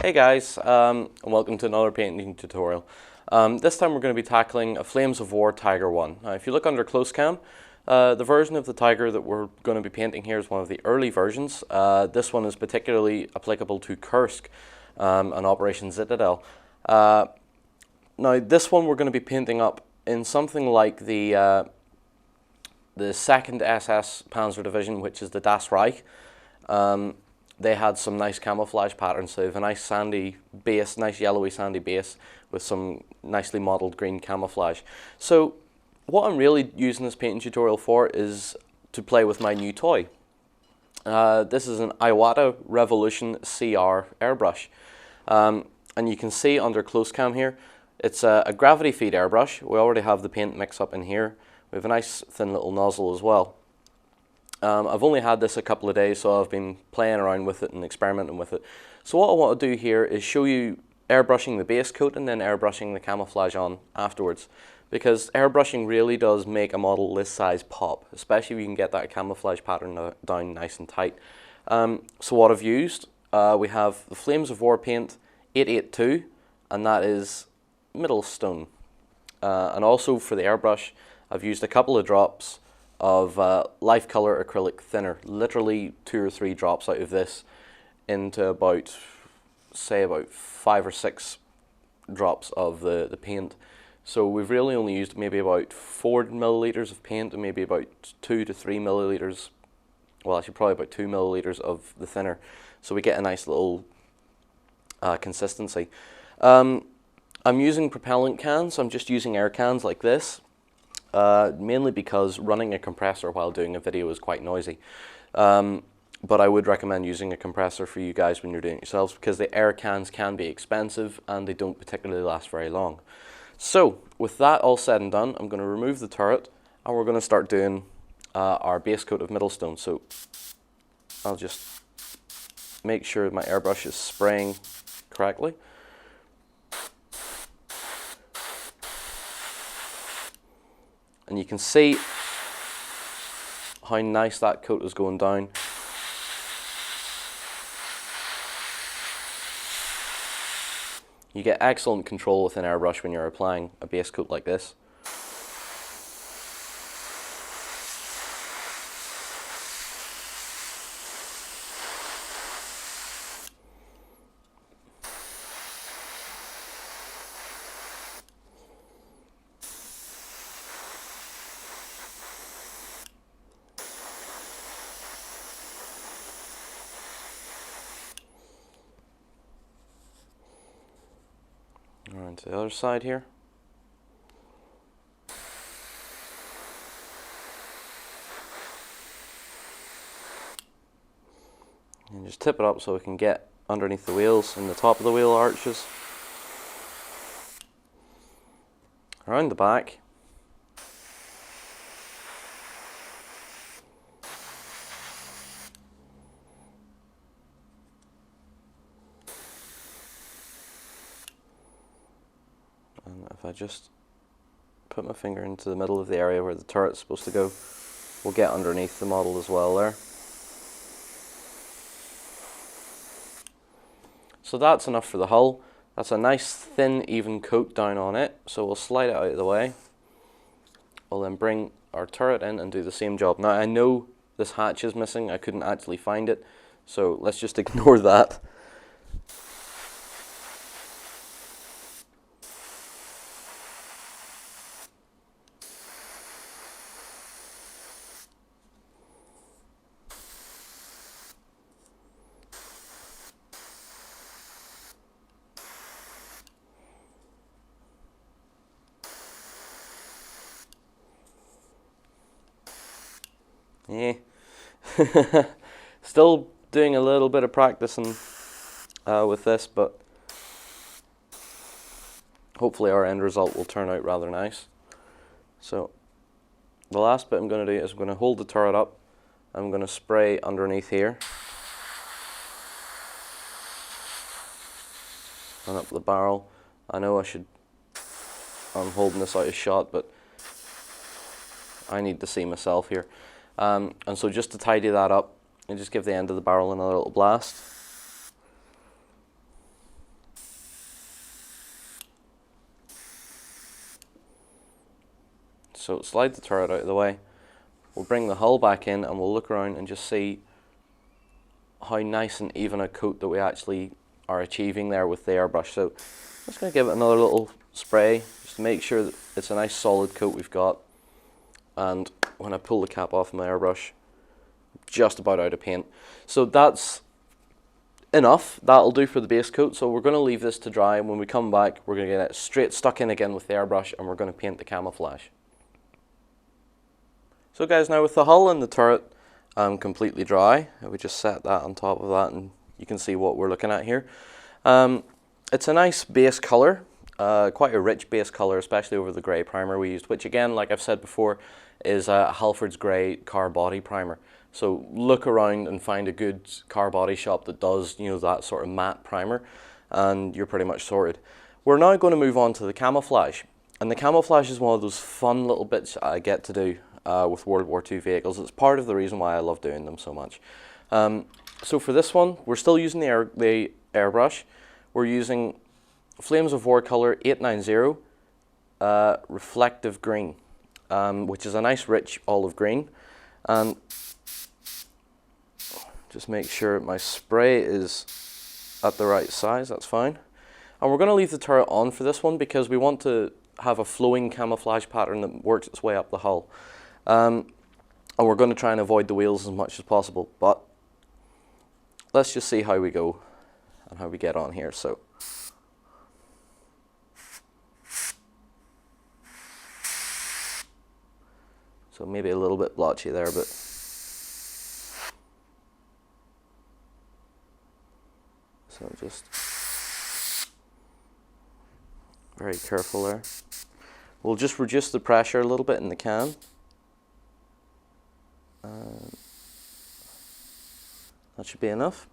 Hey guys, and welcome to another painting tutorial. This time we're going to be tackling a Flames of War Tiger 1. Now if you look under close cam, the version of the Tiger that we're going to be painting here is one of the early versions. This one is particularly applicable to Kursk and Operation Citadel. Now this one we're going to be painting up in something like the 2nd SS Panzer Division, which is the Das Reich. They had some nice camouflage patterns, so they have a nice sandy base, nice yellowy sandy base with some nicely modelled green camouflage. So what I'm really using this painting tutorial for is to play with my new toy. This is an Iwata Revolution CR airbrush. And you can see under close cam here, it's a gravity feed airbrush. We already have the paint mix up in here. We have a nice thin little nozzle as well. I've only had this a couple of days, so I've been playing around with it and experimenting with it. So what I want to do here is show you airbrushing the base coat and then airbrushing the camouflage on afterwards. Because airbrushing really does make a model this size pop, especially if you can get that camouflage pattern down nice and tight. So what I've used, we have the Flames of War paint 882, and that is Middlestone. And also for the airbrush, I've used a couple of drops of life color acrylic thinner, literally 2 or 3 drops out of this into about, say, about 5 or 6 drops of the paint. So we've really only used maybe about 4 milliliters of paint and maybe about 2 to 3 milliliters, well actually probably about 2 milliliters of the thinner. So we get a nice little consistency. I'm using propellant cans, so I'm just using air cans like this. Mainly because running a compressor while doing a video is quite noisy. But I would recommend using a compressor for you guys when you're doing it yourselves, because the air cans can be expensive and they don't particularly last very long. So with that all said and done, I'm going to remove the turret and we're going to start doing our base coat of Middlestone. So I'll just make sure my airbrush is spraying correctly. And you can see how nice that coat is going down. You get excellent control with an airbrush when you're applying a base coat like this. Around to the other side here. And just tip it up so we can get underneath the wheels and the top of the wheel arches. Around the back. And if I just put my finger into the middle of the area where the turret's supposed to go, we'll get underneath the model as well there. So that's enough for the hull. That's a nice thin even coat down on it, so we'll slide it out of the way. We'll then bring our turret in and do the same job. Now I know this hatch is missing, I couldn't actually find it, so let's just ignore that. Yeah, still doing a little bit of practicing with this, but hopefully our end result will turn out rather nice. So the last bit I'm going to do is I'm going to hold the turret up, I'm going to spray underneath here and up the barrel. I know I'm holding this out of shot, but I need to see myself here. And so just to tidy that up, and just give the end of the barrel another little blast. So slide the turret out of the way. We'll bring the hull back in and we'll look around and just see how nice and even a coat that we actually are achieving there with the airbrush. So I'm just going to give it another little spray just to make sure that it's a nice solid coat we've got. And when I pull the cap off my airbrush, just about out of paint. So that's enough. That'll do for the base coat. So we're going to leave this to dry, and when we come back we're going to get it straight stuck in again with the airbrush, and we're going to paint the camouflage. So guys, now with the hull and the turret completely dry, we just set that on top of that and you can see what we're looking at here. It's a nice base colour, quite a rich base colour, especially over the grey primer we used, which again, like I've said before, is Halford's Grey car body primer. So look around and find a good car body shop that does, you know, that sort of matte primer, and you're pretty much sorted. We're now going to move on to the camouflage, and the camouflage is one of those fun little bits I get to do with World War II vehicles. It's part of the reason why I love doing them so much. So for this one, we're still using the airbrush. We're using Flames of War color 890 reflective green, which is a nice rich olive green. And just make sure my spray is at the right size, that's fine. And we're going to leave the turret on for this one because we want to have a flowing camouflage pattern that works its way up the hull. And we're going to try and avoid the wheels as much as possible, but let's just see how we go and how we get on here. So maybe a little bit blotchy there, but so just very careful there. We'll just reduce the pressure a little bit in the can. That should be enough.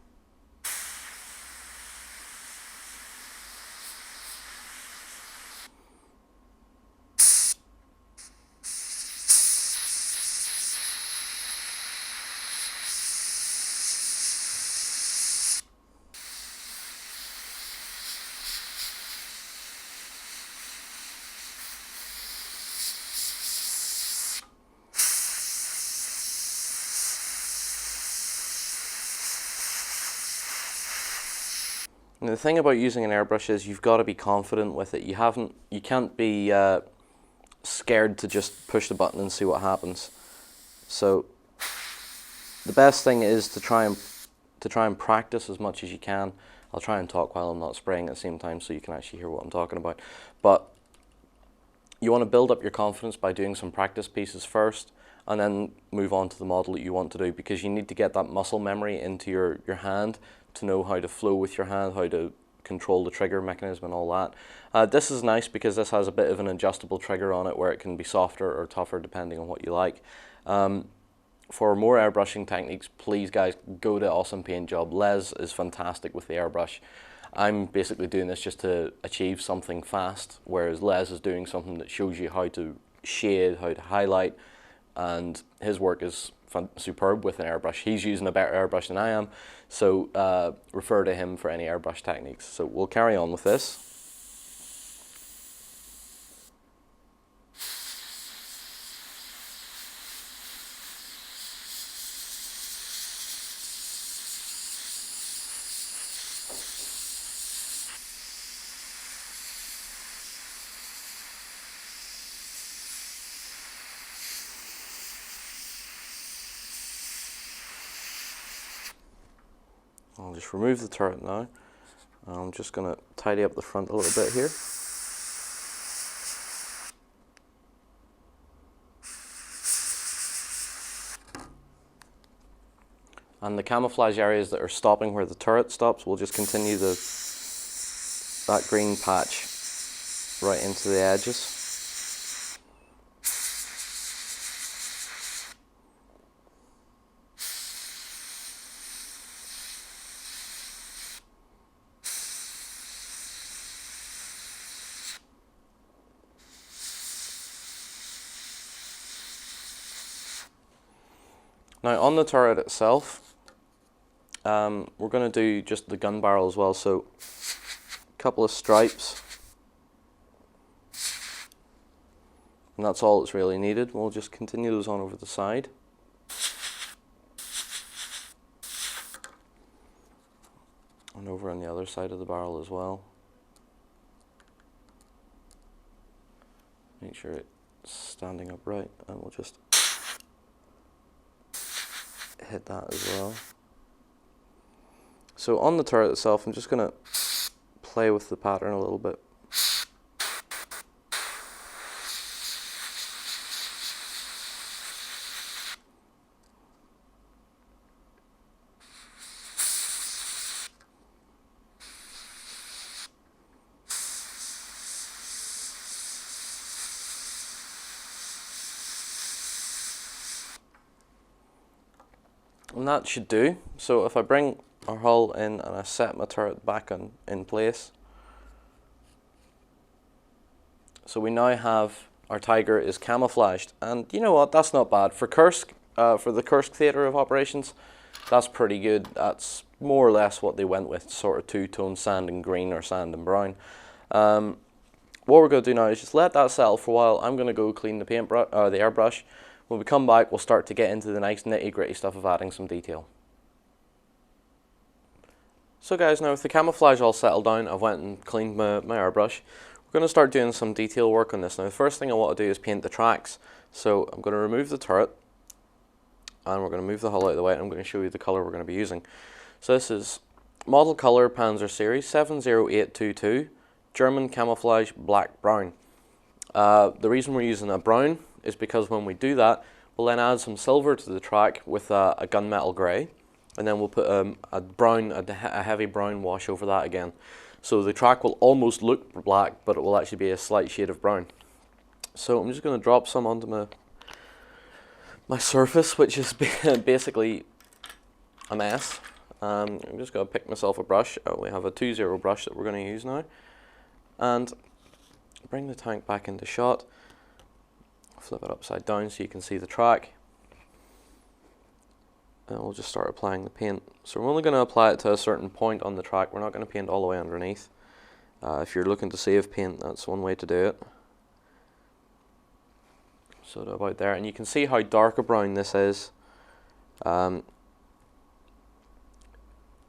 And the thing about using an airbrush is you've got to be confident with it. You can't be scared to just push the button and see what happens. So the best thing is to try and practice as much as you can. I'll try and talk while I'm not spraying at the same time so you can actually hear what I'm talking about. But you want to build up your confidence by doing some practice pieces first and then move on to the model that you want to do, because you need to get that muscle memory into your hand to know how to flow with your hand, how to control the trigger mechanism and all that. This is nice because this has a bit of an adjustable trigger on it where it can be softer or tougher depending on what you like. For more airbrushing techniques, please guys, go to Awesome Paint Job. Les is fantastic with the airbrush. I'm basically doing this just to achieve something fast, whereas Les is doing something that shows you how to shade, how to highlight, and his work is superb with an airbrush. He's using a better airbrush than I am, so refer to him for any airbrush techniques. So we'll carry on with this. I'll just remove the turret now. I'm just going to tidy up the front a little bit here. And the camouflage areas that are stopping where the turret stops, we'll just continue that green patch right into the edges. Now on the turret itself, we're going to do just the gun barrel as well, so a couple of stripes. And that's all that's really needed. We'll just continue those on over the side. And over on the other side of the barrel as well. Make sure it's standing upright, and we'll just hit that as well. So on the turret itself, I'm just going to play with the pattern a little bit. And that should do. So if I bring our hull in and I set my turret back in place, so we now have our Tiger is camouflaged. And you know what, that's not bad. For Kursk, for the Kursk theatre of operations, that's pretty good. That's more or less what they went with, sort of two-tone sand and green or sand and brown. What we're going to do now is just let that settle for a while. I'm going to go clean the paintbrush, the airbrush. When we come back, we'll start to get into the nice nitty-gritty stuff of adding some detail. So guys, now with the camouflage all settled down, I've went and cleaned my airbrush. We're going to start doing some detail work on this. Now the first thing I want to do is paint the tracks. So I'm going to remove the turret, and we're going to move the hull out of the way, and I'm going to show you the colour we're going to be using. So this is Model Colour Panzer Series 70822, German Camouflage Black Brown. The reason we're using a brown is because when we do that, we'll then add some silver to the track with a gunmetal grey, and then we'll put a heavy brown wash over that again. So the track will almost look black, but it will actually be a slight shade of brown. So I'm just going to drop some onto my surface, which is basically a mess. I'm just going to pick myself a brush. We have a 2-0 brush that we're going to use now, and bring the tank back into shot. Flip it upside down so you can see the track, and we'll just start applying the paint. So we're only going to apply it to a certain point on the track. We're not going to paint all the way underneath. If you're looking to save paint, that's one way to do it. So to about there, and you can see how dark a brown this is.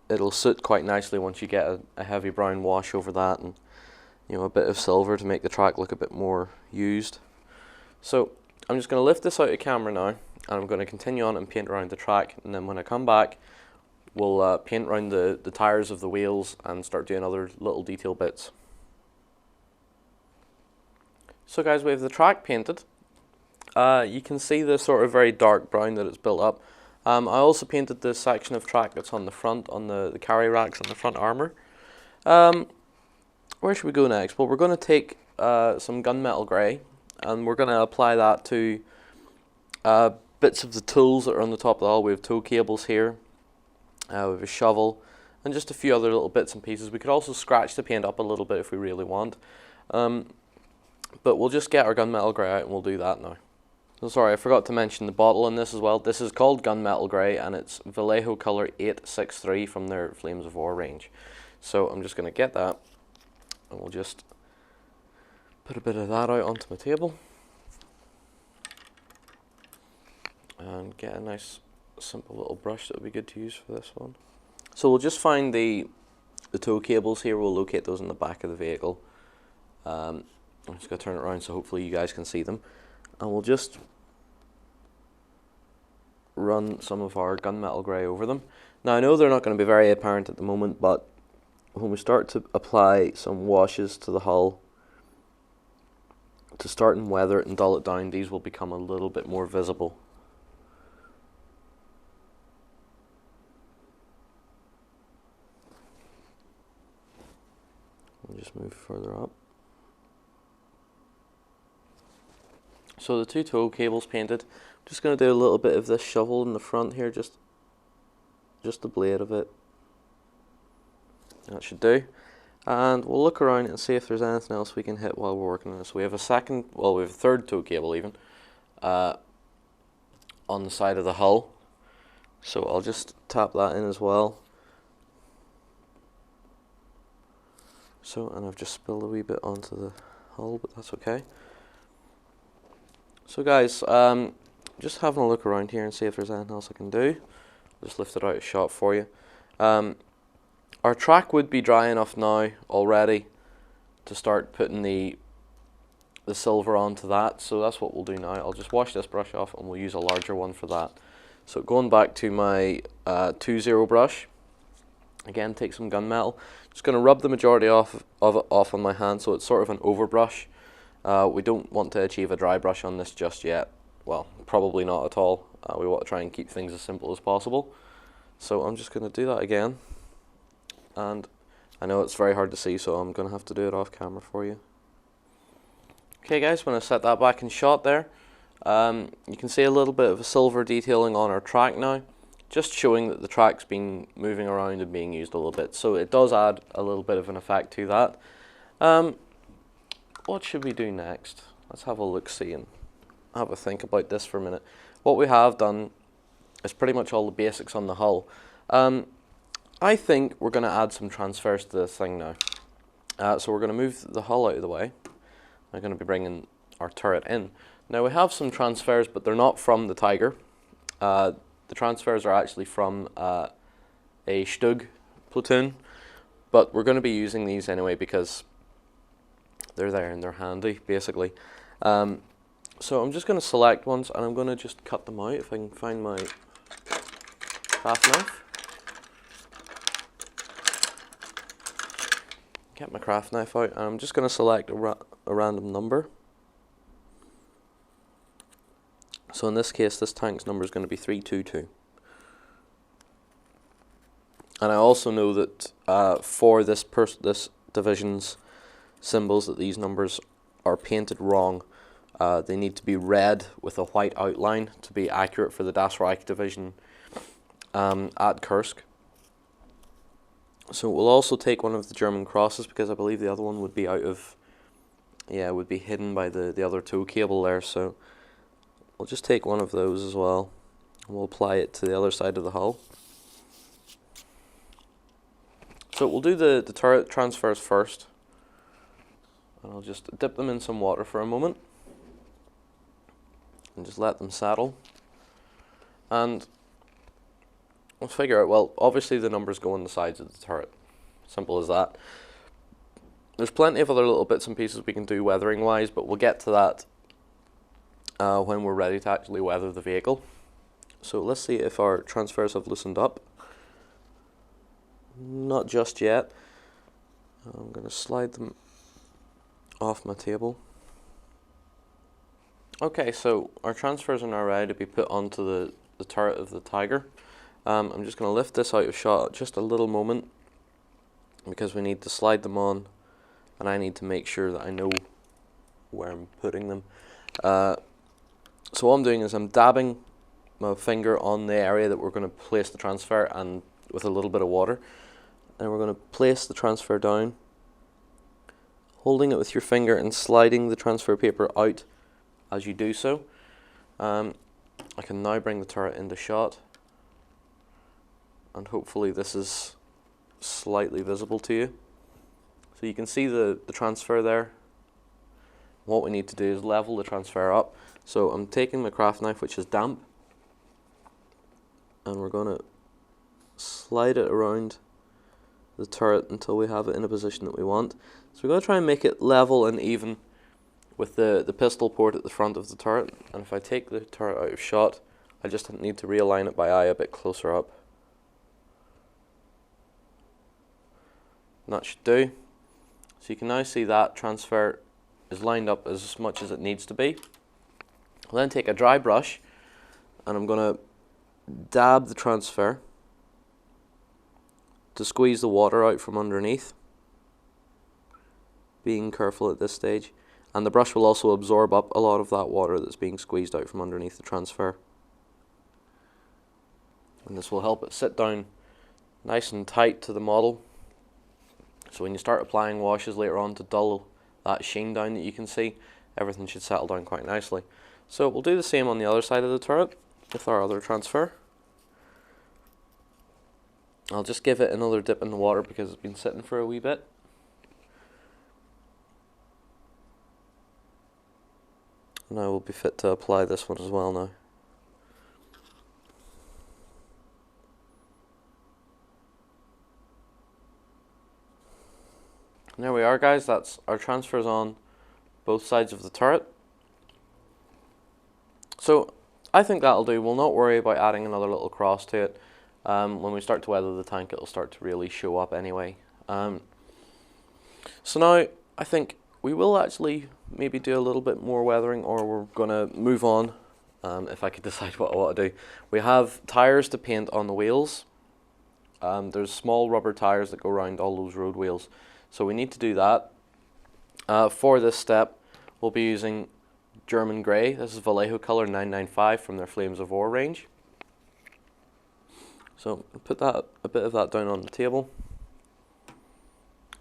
It'll suit quite nicely once you get a heavy brown wash over that, and a bit of silver to make the track look a bit more used. So I'm just going to lift this out of camera now, and I'm going to continue on and paint around the track, and then when I come back, we'll paint around the tires of the wheels and start doing other little detail bits. So guys, we have the track painted. You can see the sort of very dark brown that it's built up. I also painted this section of track that's on the front, on the carry racks on the front armour. Where should we go next? Well, we're going to take some gunmetal grey, and we're going to apply that to bits of the tools that are on the top of the hull. We have tow cables here, we have a shovel, and just a few other little bits and pieces. We could also scratch the paint up a little bit if we really want. But we'll just get our gunmetal grey out and we'll do that now. So sorry, I forgot to mention the bottle in this as well. This is called Gunmetal Grey, and it's Vallejo Colour 863 from their Flames of War range. So I'm just going to get that, and we'll just put a bit of that out onto my table, and get a nice simple little brush that would be good to use for this one. So we'll just find the tow cables here. We'll locate those in the back of the vehicle. I'm just going to turn it around so hopefully you guys can see them, and we'll just run some of our gunmetal grey over them. Now I know they're not going to be very apparent at the moment, but when we start to apply some washes to the hull to start and weather it and dull it down, these will become a little bit more visible. We'll just move further up. So the two tow cables painted. I'm just going to do a little bit of this shovel in the front here, just the blade of it. That should do. And we'll look around and see if there's anything else we can hit while we're working on this. We have a third tow cable even on the side of the hull. So I'll just tap that in as well. So, and I've just spilled a wee bit onto the hull, but that's okay. So guys, just having a look around here and see if there's anything else I can do. Just lift it out of shot for you. Our track would be dry enough now already to start putting the silver onto that, so that's what we'll do now. I'll just wash this brush off and we'll use a larger one for that. So going back to my 2-0 brush, again take some gunmetal. Just going to rub the majority of it off on my hand so it's sort of an overbrush. We don't want to achieve a dry brush on this just yet. Well, probably not at all. We want to try and keep things as simple as possible. So I'm just going to do that again. And I know it's very hard to see, so I'm going to have to do it off camera for you. Okay guys, when I set that back in shot there, you can see a little bit of a silver detailing on our track now, just showing that the track's been moving around and being used a little bit. So it does add a little bit of an effect to that. What should we do next? Let's have a look-see and have a think about this for a minute. What we have done is pretty much all the basics on the hull. I think we're going to add some transfers to this thing now. So we're going to move the hull out of the way. I'm going to be bringing our turret in. Now we have some transfers, but they're not from the Tiger. The transfers are actually from a Stug platoon, but we're going to be using these anyway because they're there and they're handy, basically. So I'm just going to select ones and I'm going to just cut them out if I can find my craft knife. Get my craft knife out and I'm just going to select a random number. So in this case, this tank's number is going to be 322. And I also know that for this division's symbols, that these numbers are painted wrong. They need to be red with a white outline to be accurate for the Das Reich division at Kursk. So we'll also take one of the German crosses because I believe the other one would be out of, yeah, would be hidden by the other tow cable there. So we'll just take one of those as well and we'll apply it to the other side of the hull. So we'll do the turret transfers first. And I'll just dip them in some water for a moment and just let them settle. And we'll figure out, well, obviously the numbers go on the sides of the turret. Simple as that. There's plenty of other little bits and pieces we can do weathering wise, but we'll get to that when we're ready to actually weather the vehicle. So let's see if our transfers have loosened up. Not just yet. I'm going to slide them off my table. Okay, so our transfers are now ready to be put onto the turret of the Tiger. I'm just going to lift this out of shot just a little moment because we need to slide them on and I need to make sure that I know where I'm putting them. So what I'm doing is I'm dabbing my finger on the area that we're going to place the transfer and with a little bit of water. And we're going to place the transfer down, holding it with your finger and sliding the transfer paper out as you do so. I can now bring the turret into shot. And hopefully this is slightly visible to you. So you can see the transfer there. What we need to do is level the transfer up. So I'm taking my craft knife, which is damp, and we're going to slide it around the turret until we have it in a position that we want. So we're going to try and make it level and even with the pistol port at the front of the turret. And if I take the turret out of shot, I just need to realign it by eye a bit closer up. And that should do. So you can now see that transfer is lined up as much as it needs to be. I'll then take a dry brush and I'm going to dab the transfer to squeeze the water out from underneath, being careful at this stage, and the brush will also absorb up a lot of that water that's being squeezed out from underneath the transfer, and this will help it sit down nice and tight to the model, so when you start applying washes later on to dull that sheen down that you can see, everything should settle down quite nicely. So we'll do the same on the other side of the turret with our other transfer. I'll just give it another dip in the water because it's been sitting for a wee bit. Now we'll be fit to apply this one as well now. And there we are, guys, that's our transfers on both sides of the turret. So I think that'll do. We'll not worry about adding another little cross to it. When we start to weather the tank, it'll start to really show up anyway. So now I think we will actually maybe do a little bit more weathering, or we're going to move on if I could decide what I want to do. We have tires to paint on the wheels. There's small rubber tires that go around all those road wheels. So we need to do that. For this step, we'll be using German Grey. This is Vallejo color 995 from their Flames of War range. So put that a bit of that down on the table.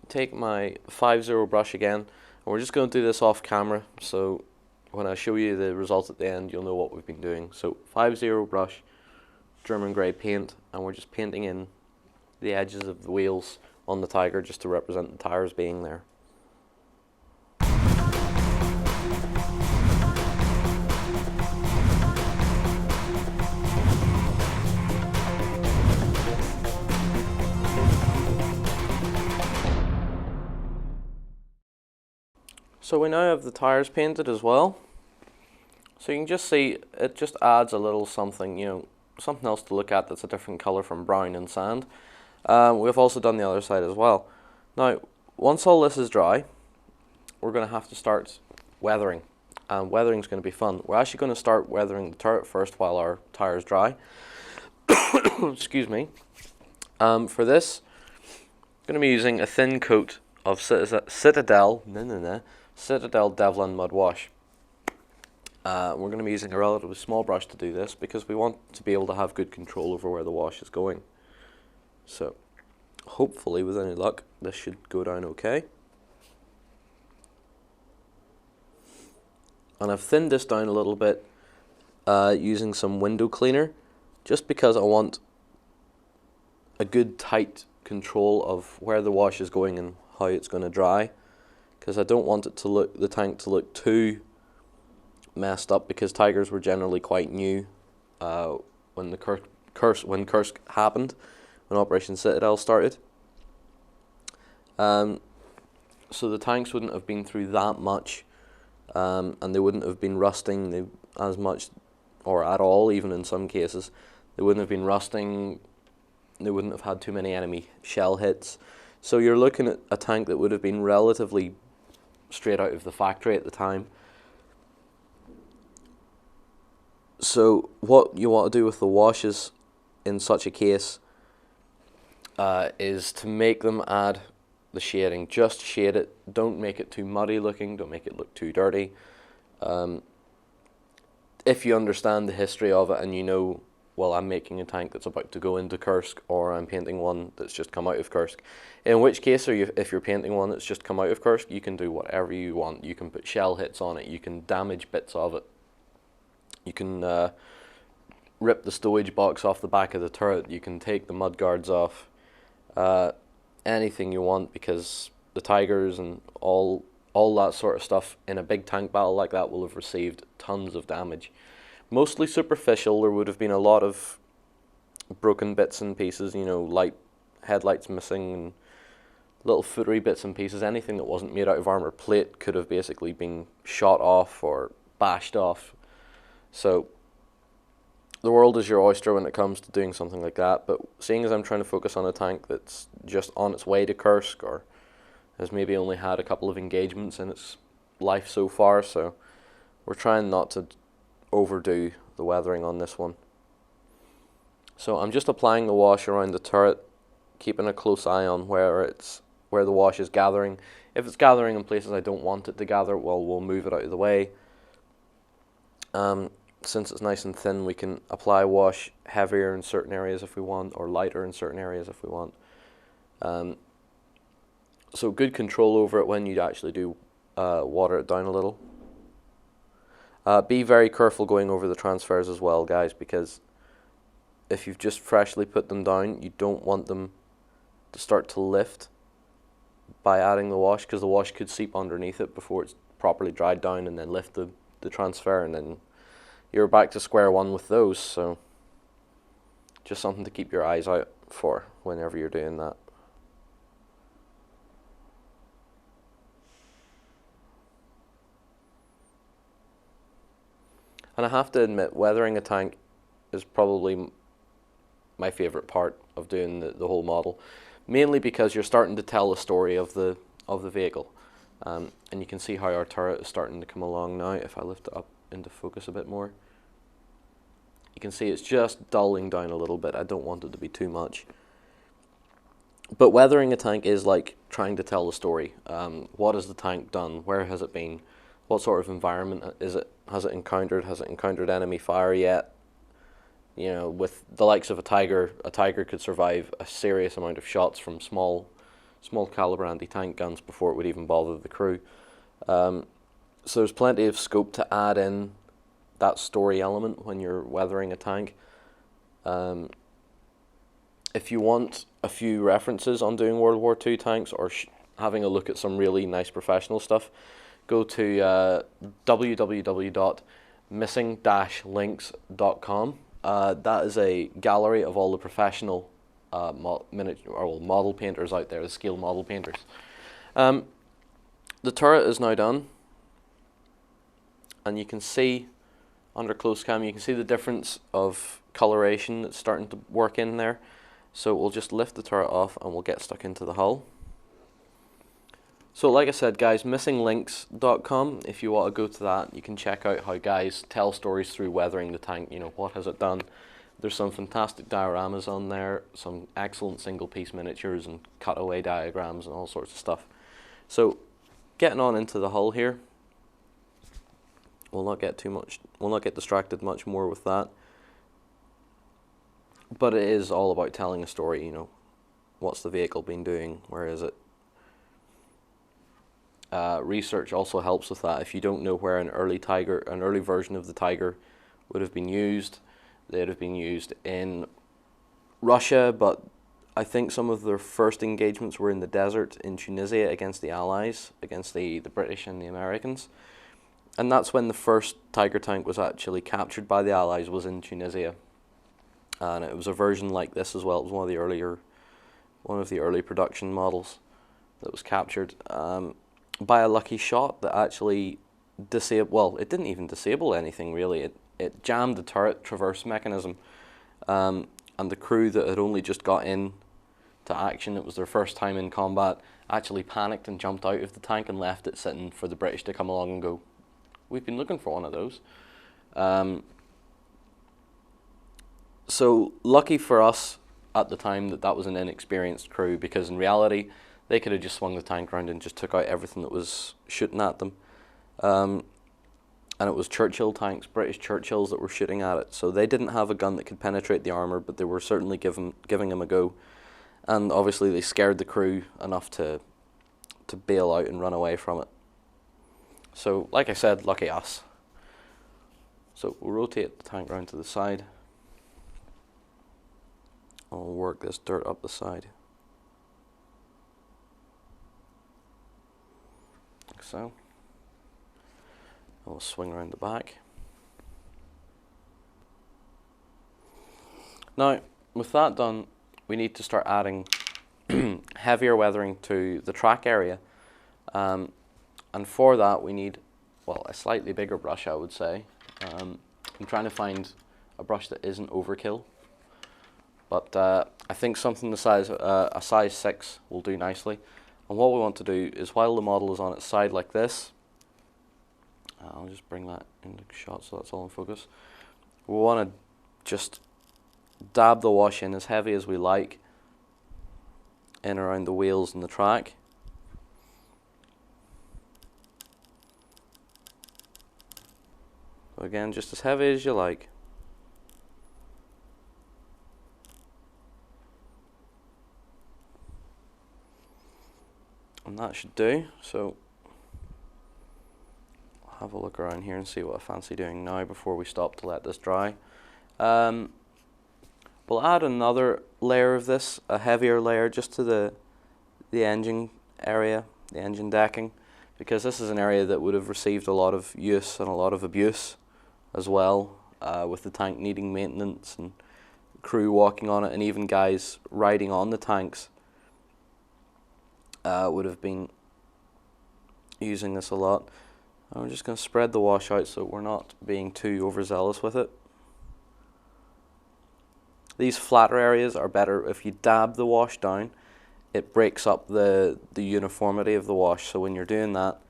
Take my 5-0 brush again, and we're just going to do this off camera, so when I show you the results at the end, you'll know what we've been doing. So 5-0 brush, German Grey paint, and we're just painting in the edges of the wheels on the Tiger just to represent the tires being there. So we now have the tires painted as well. So you can just see it just adds a little something, you know, something else to look at that's a different color from brown and sand. We've also done the other side as well. Now, once all this is dry, we're going to have to start weathering. Weathering is going to be fun. We're actually going to start weathering the turret first while our tires dry. Excuse me. For this, I'm going to be using a thin coat of Citadel Devlin Mud Wash. We're going to be using a relatively small brush to do this because we want to be able to have good control over where the wash is going. So hopefully with any luck this should go down okay. And I've thinned this down a little bit using some window cleaner, just because I want a good tight control of where the wash is going and how it's going to dry, because I don't want it to look, the tank to look too messed up, because Tigers were generally quite new when the Kursk happened, when Operation Citadel started. So the tanks wouldn't have been through that much, and they wouldn't have been rusting as much, or at all, even in some cases. They wouldn't have been rusting, they wouldn't have had too many enemy shell hits. So you're looking at a tank that would have been relatively straight out of the factory at the time. So what you want to do with the washes in such a case is to make them add the shading. Just shade it, don't make it too muddy looking, don't make it look too dirty. If you understand the history of it and you know, well, I'm making a tank that's about to go into Kursk, or I'm painting one that's just come out of Kursk. In which case, if you're painting one that's just come out of Kursk, you can do whatever you want. You can put shell hits on it, you can damage bits of it. You can rip the stowage box off the back of the turret, you can take the mud guards off. Anything you want, because the Tigers and all that sort of stuff in a big tank battle like that will have received tons of damage. Mostly superficial. There would have been a lot of broken bits and pieces, you know, light headlights missing and little footery bits and pieces. Anything that wasn't made out of armor plate could have basically been shot off or bashed off. So the world is your oyster when it comes to doing something like that, but seeing as I'm trying to focus on a tank that's just on its way to Kursk, or has maybe only had a couple of engagements in its life so far, so we're trying not to overdo the weathering on this one. So I'm just applying the wash around the turret, keeping a close eye on where the wash is gathering. If it's gathering in places I don't want it to gather, well, we'll move it out of the way. Since it's nice and thin, we can apply wash heavier in certain areas if we want, or lighter in certain areas if we want. So good control over it when you actually do water it down a little. Be very careful going over the transfers as well, guys, because if you've just freshly put them down, you don't want them to start to lift by adding the wash, because the wash could seep underneath it before it's properly dried down and then lift the the transfer, and then you're back to square one with those. So just something to keep your eyes out for whenever you're doing that. And I have to admit, weathering a tank is probably my favorite part of doing the whole model, mainly because you're starting to tell the story of the vehicle. And you can see how our turret is starting to come along now. If I lift it up into focus a bit more, you can see it's just dulling down a little bit. I don't want it to be too much. But weathering a tank is like trying to tell the story. What has the tank done? Where has it been? What sort of environment is it? Has it encountered? Has it encountered enemy fire yet? You know, with the likes of a Tiger could survive a serious amount of shots from small caliber anti-tank guns before it would even bother the crew. So there's plenty of scope to add in that story element when you're weathering a tank. If you want a few references on doing World War II tanks, or having a look at some really nice professional stuff, go to www.missing-links.com. That is a gallery of all the professional model painters out there, the scale model painters. The turret is now done, and you can see under close cam, you can see the difference of coloration that's starting to work in there. So we'll just lift the turret off and we'll get stuck into the hull. So like I said, guys, missinglinks.com, if you want to go to that, you can check out how guys tell stories through weathering the tank. You know, what has it done? There's some fantastic dioramas on there, some excellent single piece miniatures and cutaway diagrams and all sorts of stuff. So getting on into the hull here, we'll not get distracted much more with that. But it is all about telling a story, you know. What's the vehicle been doing? Where is it? Research also helps with that. If you don't know where an early version of the Tiger would have been used, they'd have been used in Russia, but I think some of their first engagements were in the desert in Tunisia against the Allies, against the British and the Americans. And that's when the first Tiger tank was actually captured by the Allies, was in Tunisia. And it was a version like this as well. It was one of the early production models that was captured by a lucky shot that actually disabled. Well, it didn't even disable anything really. It jammed the turret traverse mechanism, and the crew that had only just got in to action, it was their first time in combat, actually panicked and jumped out of the tank and left it sitting for the British to come along and go, "We've been looking for one of those." So lucky for us at the time that was an inexperienced crew, because in reality they could have just swung the tank around and just took out everything that was shooting at them. And it was Churchill tanks, British Churchills, that were shooting at it. So they didn't have a gun that could penetrate the armour, but they were certainly giving them a go. And obviously they scared the crew enough to bail out and run away from it. So like I said, lucky us. So we'll rotate the tank around to the side. I'll work this dirt up the side. Like so. I'll swing around the back. Now, with that done, we need to start adding heavier weathering to the track area. And for that we need, well, a slightly bigger brush, I would say. I'm trying to find a brush that isn't overkill. But I think something the size, a size 6 will do nicely. And what we want to do is, while the model is on its side like this, I'll just bring that into shot so that's all in focus. We want to just dab the wash in as heavy as we like, in around the wheels and the track. So again, just as heavy as you like. And that should do. So I'll have a look around here and see what I fancy doing now before we stop to let this dry. We'll add another layer of this, a heavier layer, just to the engine area, the engine decking, because this is an area that would have received a lot of use and a lot of abuse as well, with the tank needing maintenance and crew walking on it, and even guys riding on the tanks would have been using this a lot. I'm just going to spread the wash out so we're not being too overzealous with it. These flatter areas are better. If you dab the wash down, it breaks up the uniformity of the wash, so when you're doing that,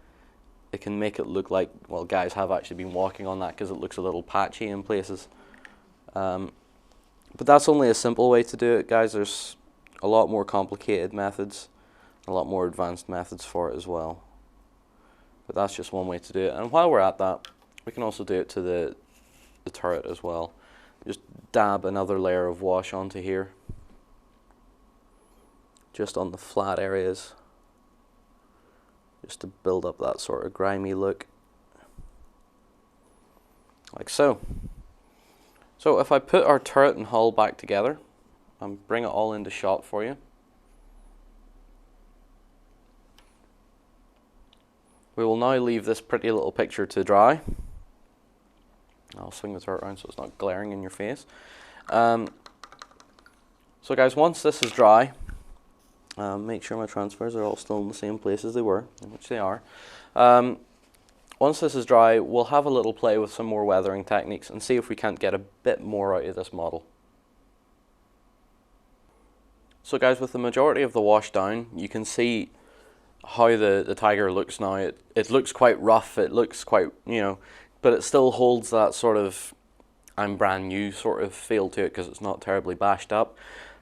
it can make it look like, well, guys have actually been walking on that because it looks a little patchy in places. But that's only a simple way to do it, guys. There's a lot more complicated methods, a lot more advanced methods for it as well. But that's just one way to do it. And while we're at that, we can also do it to the turret as well. Just dab another layer of wash onto here, just on the flat areas, just to build up that sort of grimy look, like so. So if I put our turret and hull back together and bring it all into shot for you, we will now leave this pretty little picture to dry. I'll swing the turret around so it's not glaring in your face. So guys, once this is dry, make sure my transfers are all still in the same place as they were, which they are. Once this is dry, we'll have a little play with some more weathering techniques and see if we can't get a bit more out of this model. So guys, with the majority of the wash down, you can see how the Tiger looks now. It looks quite rough, it looks quite, you know, but it still holds that sort of I'm brand new sort of feel to it because it's not terribly bashed up.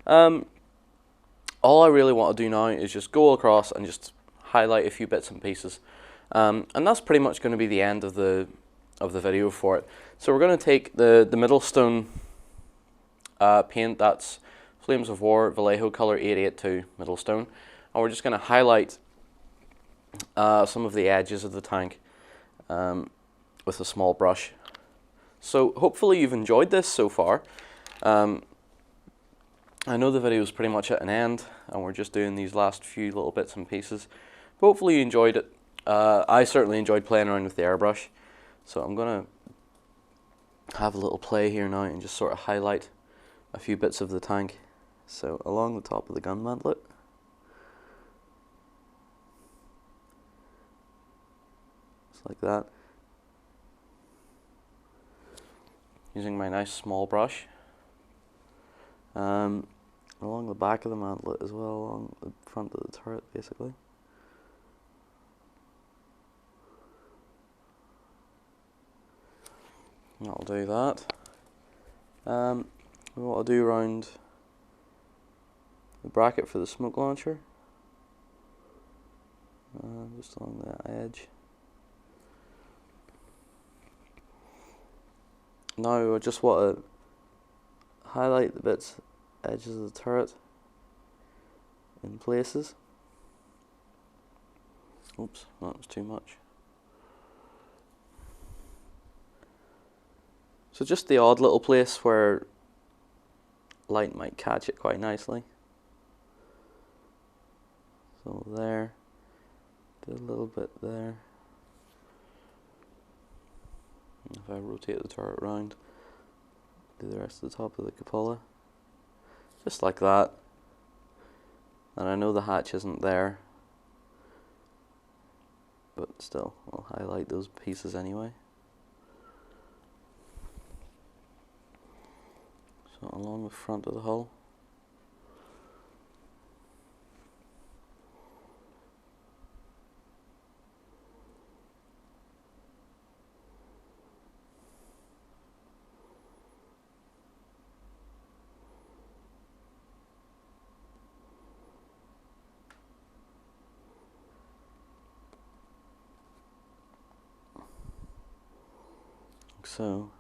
All I really want to do now is just go across and just highlight a few bits and pieces. And that's pretty much going to be the end of the video for it. So we're going to take the Middlestone paint, that's Flames of War Vallejo color 882 Middlestone, and we're just going to highlight some of the edges of the tank with a small brush. So hopefully you've enjoyed this so far. I know the video is pretty much at an end and we're just doing these last few little bits and pieces, but hopefully you enjoyed it. I certainly enjoyed playing around with the airbrush, so I'm going to have a little play here now and just sort of highlight a few bits of the tank. So along the top of the gun mantlet, just like that, using my nice small brush. Along the back of the mantlet as well, along the front of the turret basically. I'll do that. What I'll do around the bracket for the smoke launcher, just along that edge. Now I just want to highlight the bits, edges of the turret in places. Oops, that was too much. So just the odd little place where light might catch it quite nicely. So there, do a little bit there. If I rotate the turret around, do the rest of the top of the cupola, just like that. And I know the hatch isn't there, but still, I'll highlight those pieces anyway. So along the front of the hull. Like so.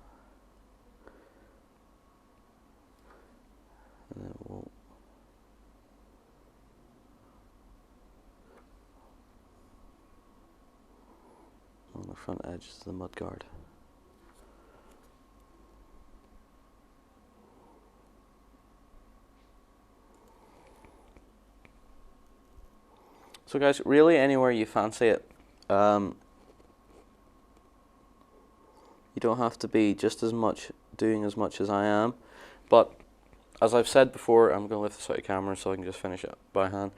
And then we'll on the front edge is the mud guard. So guys, really anywhere you fancy it, You don't have to be just as much doing as much as I am, but as I've said before, I'm going to lift this out of camera so I can just finish it by hand.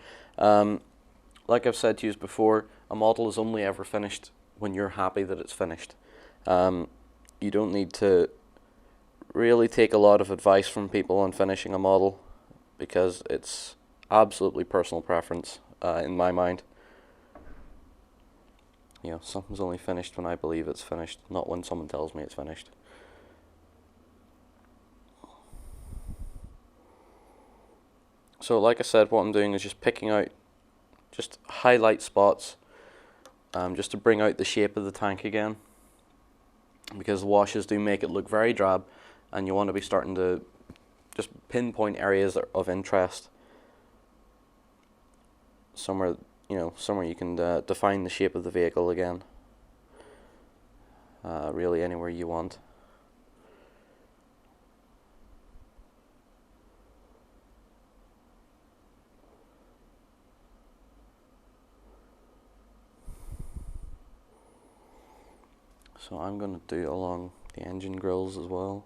Like I've said to you before, a model is only ever finished when you're happy that it's finished. You don't need to really take a lot of advice from people on finishing a model, because it's absolutely personal preference in my mind. You know, something's only finished when I believe it's finished, not when someone tells me it's finished. So like I said, what I'm doing is just picking out just highlight spots, just to bring out the shape of the tank again, because the washes do make it look very drab, and you want to be starting to just pinpoint areas of interest, somewhere, you know, somewhere you can define the shape of the vehicle again, really anywhere you want. So I'm going to do along the engine grills as well.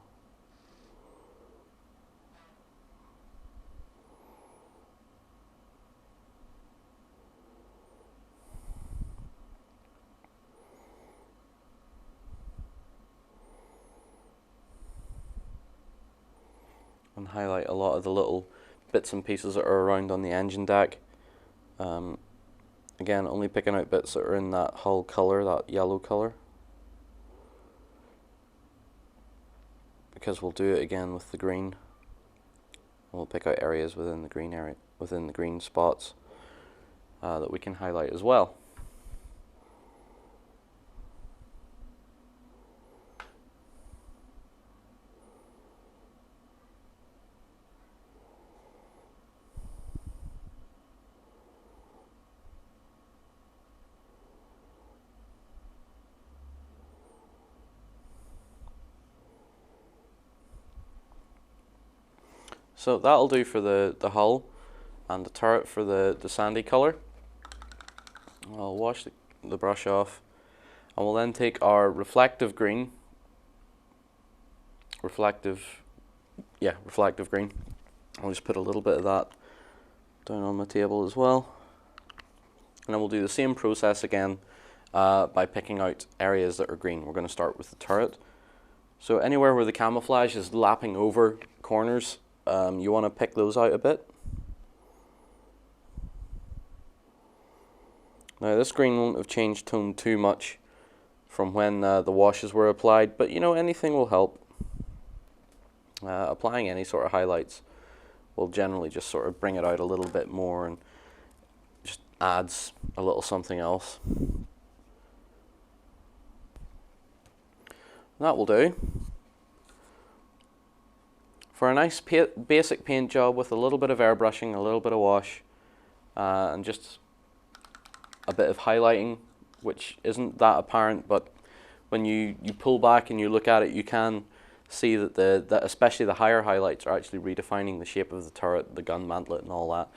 And highlight a lot of the little bits and pieces that are around on the engine deck. Again, only picking out bits that are in that hull color, that yellow color, because we'll do it again with the green. We'll pick out areas within the green area, within the green spots, that we can highlight as well. So that'll do for the hull and the turret for the sandy color. I'll wash the brush off, and we'll then take our reflective green. Reflective green. I'll just put a little bit of that down on my table as well. And then we'll do the same process again by picking out areas that are green. We're going to start with the turret. So anywhere where the camouflage is lapping over corners, you want to pick those out a bit. Now this green won't have changed tone too much from when the washes were applied, but you know, anything will help. Applying any sort of highlights will generally just sort of bring it out a little bit more and just adds a little something else. That will do. For a nice basic paint job with a little bit of airbrushing, a little bit of wash, and just a bit of highlighting, which isn't that apparent, but when you pull back and you look at it, you can see that that especially the higher highlights are actually redefining the shape of the turret, the gun mantlet and all that.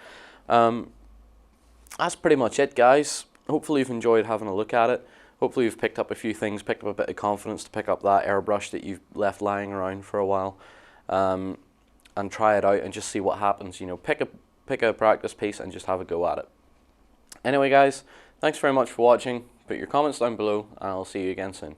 That's pretty much it, guys. Hopefully you've enjoyed having a look at it. Hopefully you've picked up a few things, picked up a bit of confidence to pick up that airbrush that you've left lying around for a while, and try it out and just see what happens. You know, pick a practice piece and just have a go at it. Anyway, guys, thanks very much for watching. Put your comments down below, and I'll see you again soon.